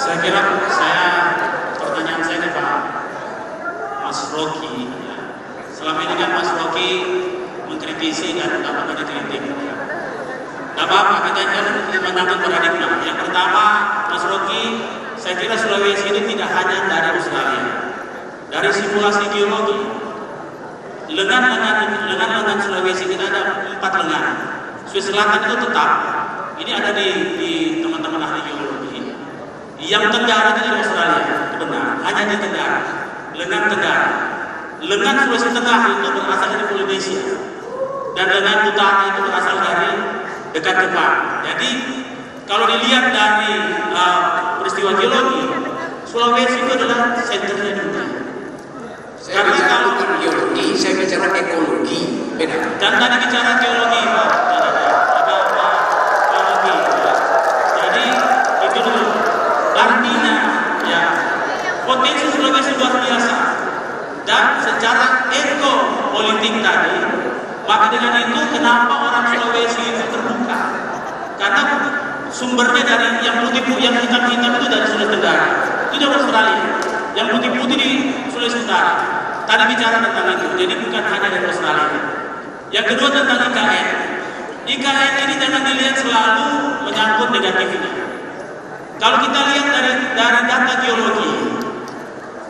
Saya kira pertanyaan saya ke Pak Mas Rocky. Selama ini kan Mas Rocky mengkritisi dan tidak pernah dikritik. Tidak apa-apa, kita kan menambah paradigma. Yang pertama, Mas Rocky, saya kira Sulawesi ini tidak hanya dari Australia. Dari simulasi geologi, lengan Sulawesi kita ada 4 lengan. Sulawesi Selatan itu tetap. Ini ada di teman-teman ahli geologi. Yang tenggara itu dari Australia, itu benar. Hanya di tenggara, lengan tenggara. Lengan Sulawesi Tengah itu berasal dari Polynesia, dan lengan utara itu berasal dari dekat Jepang. Jadi kalau dilihat dari peristiwa geologi, Sulawesi itu adalah senternya dunia. Karena kalau bukan geologi, saya bicara ekologi, beda. Dan tadi bicara geologi, Pak. Geologi. Jadi itu dulu. Artinya, ya, potensi Sulawesi luar biasa. Dan secara ekopolitik tadi, maka dengan itu kenapa orang Sulawesi itu terbuka? Karena sumbernya dari yang putih-putih, yang hitam-hitam itu dari Sulawesi Tenggara, itu dari Australia. Yang putih-putih di Sulawesi Utara. Tadi bicara tentang itu, jadi bukan hanya dari Australia. Yang kedua tentang IKN. IKN ini jangan dilihat selalu menyangkut negatifnya. Kalau kita lihat dari data geologi,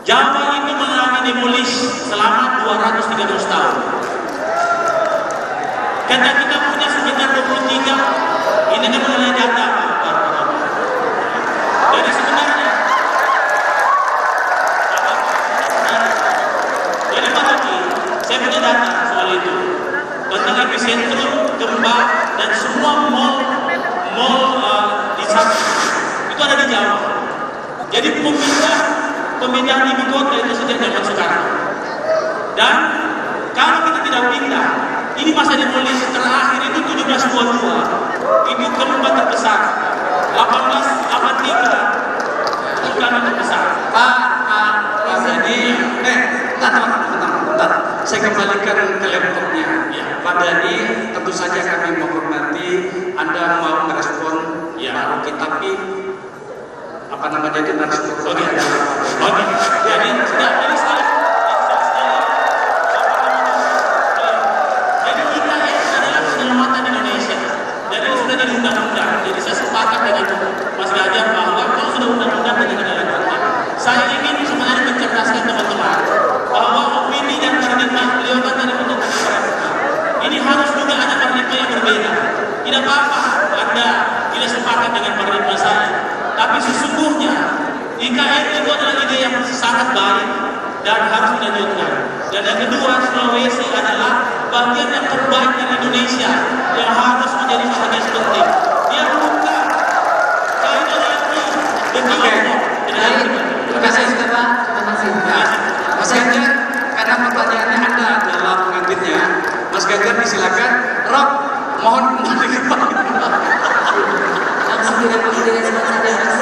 Jawa itu mengalami demolish selama 213 tahun. Karena kita punya sekitar 23, ini kan mengenai data. Jadi sebenarnya, jadi Pak Haji, saya punya data soal itu. Tentang epicentrum, gempa, dan semua mall di sana, itu ada di Jawa. Jadi pemindahan ibu kota itu sejak zaman sekarang. Dan kalau kita tidak pindah, ini masa demolish terakhir itu 1722, itu gempa terbesar. 1883, bukan terbesar. Pak Dhani, bentar. Saya kembalikan ke laptopnya. Ya. Pak Dhani, tentu saja kami menghormati Anda mau merespon Pak Rocky, tapi apa namanya itu narasumber kami adalah Oke. Jadi ini sekali. Jadi IKN adalah keselamatan Indonesia. Jadi sudah jadi undang-undang. Jadi saya sepakat dengan Mas Ganjar bahwa kalau sudah undang-undang dan dijalankan, saya ingin sebenarnya mencerdaskan teman-teman bahwa opini dan paradigma beliau kan dari penduduk. Ini harus juga ada paradigma yang berbeda. Tidak apa-apa Anda tidak sepakat dengan paradigma saya. Tapi sesungguhnya IKN itu adalah ide yang sangat baik dan harus dilanjutkan. Dan yang kedua, Sulawesi adalah bagian yang terbaik dari Indonesia yang harus menjadi bagian penting. Dia bukan kain lagi demi Allah. Terima kasih sudah Pak. Terima kasih. Mas Ganjar, karena pertanyaannya Anda adalah pengambilnya, Mas Ganjar disilakan. Rob, mohon kembali ke Pak. Langsung direspon saja, Mas.